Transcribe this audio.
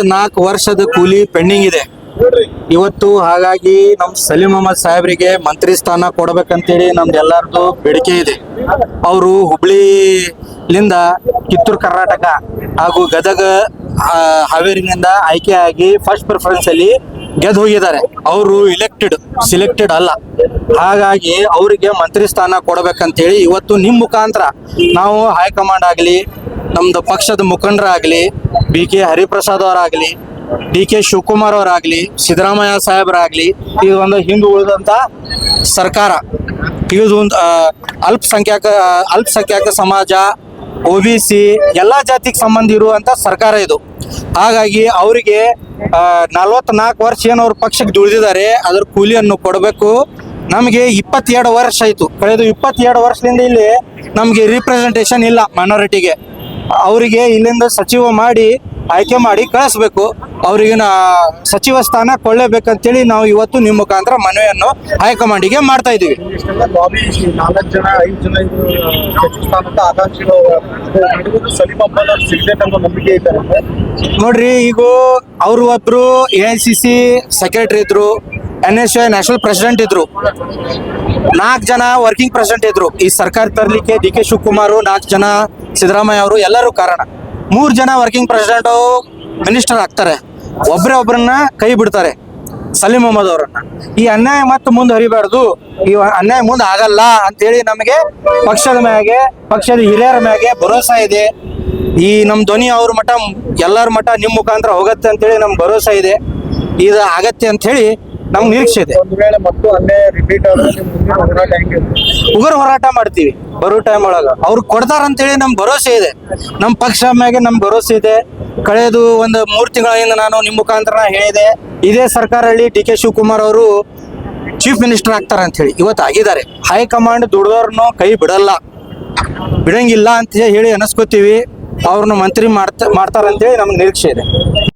44 ವರ್ಷದ ಕೂಲಿ ಪೆಂಡಿಂಗ್ ಇದೆ ಇವತ್ತು. ಹಾಗಾಗಿ ನಮ್ ಸಲೀಂ ಅಹಮದ್ ಸಾಹೇಬ್ರಿಗೆ ಮಂತ್ರಿ ಸ್ಥಾನ ಕೊಡ್ಬೇಕಂತೇಳಿ ನಮ್ದೆಲ್ಲರದು ಬೇಡಿಕೆ ಇದೆ. ಅವರು ಹುಬ್ಳಿಲಿಂದ ಕಿತ್ತೂರು ಕರ್ನಾಟಕ ಹಾಗೂ ಗದಗ ಹಾವೇರಿನಿಂದ ಆಯ್ಕೆಯಾಗಿ ಫಸ್ಟ್ ಪ್ರಿಫರೆನ್ಸ್ ಅಲ್ಲಿ ಗೆದ್ದು ಹೋಗಿದ್ದಾರೆ. ಅವರು ಸಿಲೆಕ್ಟೆಡ್ ಅಲ್ಲ. ಹಾಗಾಗಿ ಅವರಿಗೆ ಮಂತ್ರಿ ಸ್ಥಾನ ಕೊಡ್ಬೇಕಂತೇಳಿ ಇವತ್ತು ನಿಮ್ಮ ಮುಖಾಂತರ ನಾವು ಹೈಕಮಾಂಡ್ ಆಗಲಿ, ನಮ್ದು ಪಕ್ಷದ ಮುಖಂಡರಾಗಲಿ, BK ಹರಿಪ್ರಸಾದ್ ಅವರಾಗಲಿ, DK ಶಿವಕುಮಾರ್ ಅವರಾಗಲಿ, ಸಿದ್ದರಾಮಯ್ಯ ಸಾಹೇಬರಾಗಲಿ, ಇದು ಒಂದು ಹಿಂದೆ ಉಳಿದಂತ ಸರ್ಕಾರ, ಇದು ಒಂದು ಅಲ್ಪಸಂಖ್ಯಾತ ಸಮಾಜ, OBC ಎಲ್ಲಾ ಜಾತಿಗೆ ಸಂಬಂಧ ಇರುವಂತ ಸರ್ಕಾರ ಇದು. ಹಾಗಾಗಿ ಅವರಿಗೆ 44 ವರ್ಷ ಏನು ಅವ್ರ ಪಕ್ಷಕ್ಕೆ ದುಡಿದಿದ್ದಾರೆ ಅದರ ಕೂಲಿಯನ್ನು ಕೊಡಬೇಕು. ನಮಗೆ 22 ವರ್ಷ ಆಯ್ತು, ಕಳೆದ 22 ವರ್ಷದಿಂದ ಇಲ್ಲಿ ನಮಗೆ ರಿಪ್ರೆಸೆಂಟೇಷನ್ ಇಲ್ಲ ಮೈನಾರಿಟಿಗೆ. ಅವರಿಗೆ ಇಲ್ಲಿಂದ ಸಚಿವ ಮಾಡಿ ಆಯ್ಕೆ ಮಾಡಿ ಕಳಿಸ್ಬೇಕು. ಅವರಿಗೆ ಸಚಿವ ಸ್ಥಾನ ಕೊಳ್ಳೇಬೇಕಂತೇಳಿ ನಾವು ಇವತ್ತು ನಿಮ್ಮ ಮುಖಾಂತರ ಮನವಿಯನ್ನು ಹೈಕಮಾಂಡಿಗೆ ಮಾಡ್ತಾ ಇದೀವಿ. ನೋಡ್ರಿ, ಈಗ ಅವರು ಒಬ್ರು AICC ಸೆಕ್ರೆಟರಿ ಇದ್ರು, NSY ನ್ಯಾಷನಲ್ ಪ್ರೆಸಿಡೆಂಟ್ ಇದ್ರು, 4 ಜನ ವರ್ಕಿಂಗ್ ಪ್ರೆಸಿಡೆಂಟ್ ಇದ್ರು. ಈ ಸರ್ಕಾರ ತರಲಿಕ್ಕೆ DK ಶಿವಕುಮಾರ್, 4 ಜನ ಸಿದ್ದರಾಮಯ್ಯ ಅವರು ಎಲ್ಲರೂ ಕಾರಣ. 3 ಜನ ವರ್ಕಿಂಗ್ ಪ್ರೆಸಿಡೆಂಟ್ ಮಿನಿಸ್ಟರ್ ಆಗ್ತಾರೆ, ಒಬ್ಬರನ್ನ ಕೈ ಬಿಡ್ತಾರೆ, ಸಲೀಂ ಅಹಮದ್ ಅವರನ್ನ. ಈ ಅನ್ಯಾಯ ಮತ್ತೆ ಮುಂದೆ ಹರಿಬಾರ್ದು, ಈ ಅನ್ಯಾಯ ಮುಂದೆ ಆಗಲ್ಲ ಅಂತೇಳಿ ನಮಗೆ ಪಕ್ಷದ ಹಿರಿಯರ ಮ್ಯಾಗೆ ಭರೋಸಾ ಇದೆ. ಈ ನಮ್ ಧ್ವನಿ ಅವ್ರ ಮಠ ಎಲ್ಲರ ಮಠ ನಿಮ್ ಮುಖಾಂತರ ಹೋಗತ್ತೆ ಅಂತೇಳಿ ನಮ್ಗೆ ಭರೋಸಾ ಇದೆ. ಇದು ಆಗತ್ತೆ ಅಂತ ಹೇಳಿ ನಮ್ಗೆ ನಿರೀಕ್ಷೆ ಇದೆ. ಉಗ್ರ ಹೋರಾಟ ಮಾಡ್ತೀವಿ ಬರೋ ಟೈಮ್ ಒಳಗ. ಅವ್ರು ಕೊಡ್ತಾರಂತೇಳಿ ನಮ್ಗೆ ಭರೋಸೆ ಇದೆ, ನಮ್ಮ ಪಕ್ಷ ಮ್ಯಾಗೆ ನಮ್ಗೆ ಭರೋಸೆ ಇದೆ. ಕಳೆದು ಒಂದು 3 ತಿಂಗಳಿಂದ ನಾನು ನಿಮ್ಮ ಮುಖಾಂತರ ಹೇಳಿದೆ, ಇದೇ ಸರ್ಕಾರದಲ್ಲಿ DK ಶಿವಕುಮಾರ್ ಅವರು ಚೀಫ್ ಮಿನಿಸ್ಟರ್ ಆಗ್ತಾರೆ ಅಂತ ಹೇಳಿ. ಇವತ್ತು ಆಗಿದ್ದಾರೆ. ಹೈಕಮಾಂಡ್ ದುಡ್ದವ್ರನ್ನು ಕೈ ಬಿಡಂಗಿಲ್ಲ ಅಂತ ಹೇಳಿ ಅನಿಸ್ಕೋತೀವಿ. ಅವ್ರನ್ನ ಮಂತ್ರಿ ಮಾಡ್ತಾರಂತೇಳಿ ನಮ್ಗೆ ನಿರೀಕ್ಷೆ ಇದೆ.